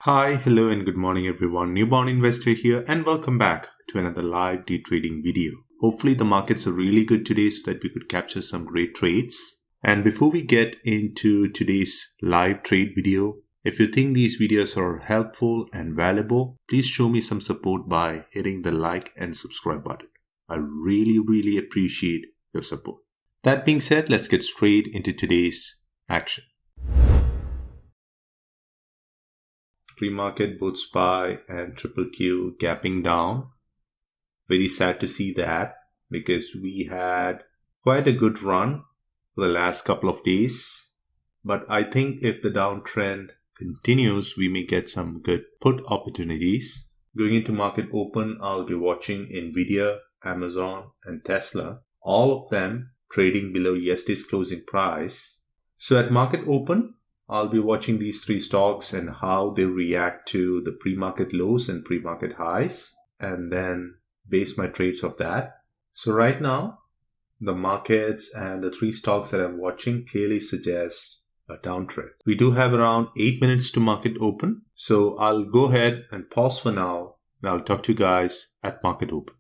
Hi, hello and good morning everyone. Newborn investor here and welcome back to another live day trading video. Hopefully the markets are really good today so that we could capture some great trades. And before we get into today's live trade video, if you think these videos are helpful and valuable, please show me some support by hitting the like and subscribe button. I really appreciate your support. That being said, let's get straight into today's action. Pre-market, both SPY and QQQ gapping down. Very sad to see that because we had quite a good run for the last couple of days. But I think if the downtrend continues, we may get some good put opportunities. Going into market open, I'll be watching Nvidia, Amazon and Tesla. All of them trading below yesterday's closing price. So at market open, I'll be watching these three stocks and how they react to the pre-market lows and pre-market highs, and then base my trades off that. So right now, the markets and the three stocks that I'm watching clearly suggest a downtrend. We do have around 8 minutes to market open. So I'll go ahead and pause for now, and I'll talk to you guys at market open.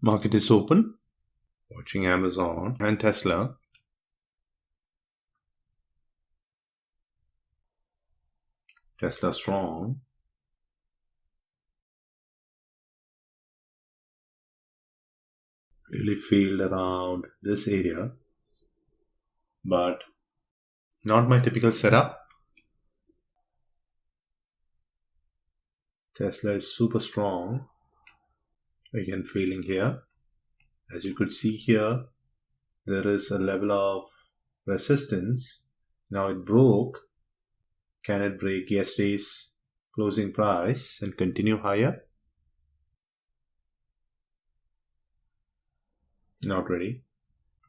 Market is open. Watching Amazon and Tesla. Tesla strong. Really failed around this area, but not my typical setup. Tesla is super strong. Again, failing here. As you could see here, there is a level of resistance. Now it broke. Can it break yesterday's closing price and continue higher? Not ready.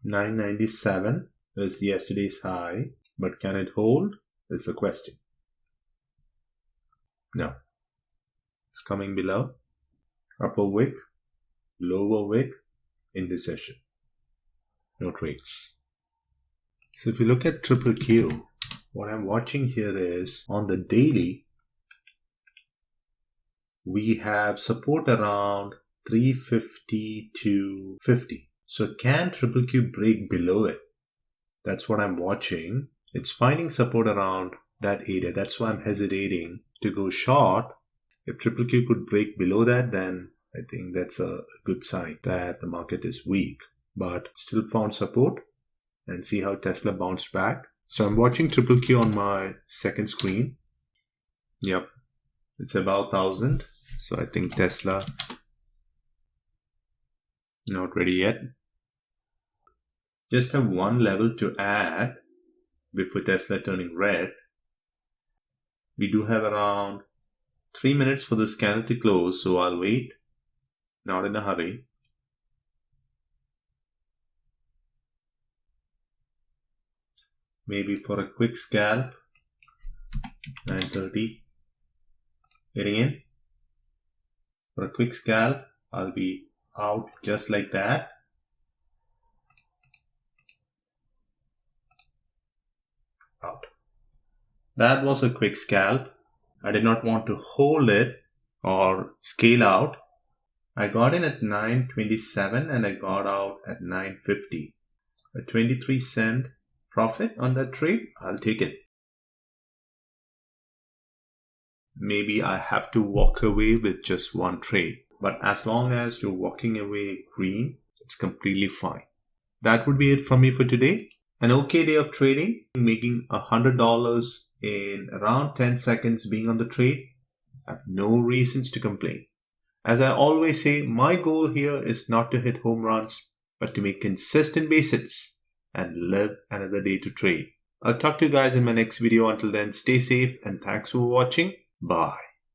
997 is yesterday's high, but can it hold? Is the question. No. It's coming below. Upper wick, lower wick, indecision. No trades. So if you look at QQQ, what I'm watching here is on the daily, we have support around 350 to 50. So can QQQ break below it? That's what I'm watching. It's finding support around that area. That's why I'm hesitating to go short. If QQQ could break below that, then I think that's a good sign that the market is weak. But still found support, and see how Tesla bounced back. So I'm watching QQQ on my second screen. Yep, it's about 1,000. So I think Tesla not ready yet. Just have one level to add before Tesla turning red. We do have around 3 minutes for this candle to close, so I'll wait. Not in a hurry. Maybe for a quick scalp. 9:30. Getting in. For a quick scalp, I'll be out just like that. Out. That was a quick scalp. I did not want to hold it or scale out. I got in at 927 and I got out at 950. A 23-cent profit on that trade. I'll take it. Maybe I have to walk away with just one trade. But as long as you're walking away green, it's completely fine. That would be it from me for today. An okay day of trading, making $100 in around 10 seconds being on the trade. I have no reasons to complain. As I always say, my goal here is not to hit home runs, but to make consistent base hits and live another day to trade. I'll talk to you guys in my next video. Until then, stay safe and thanks for watching. Bye.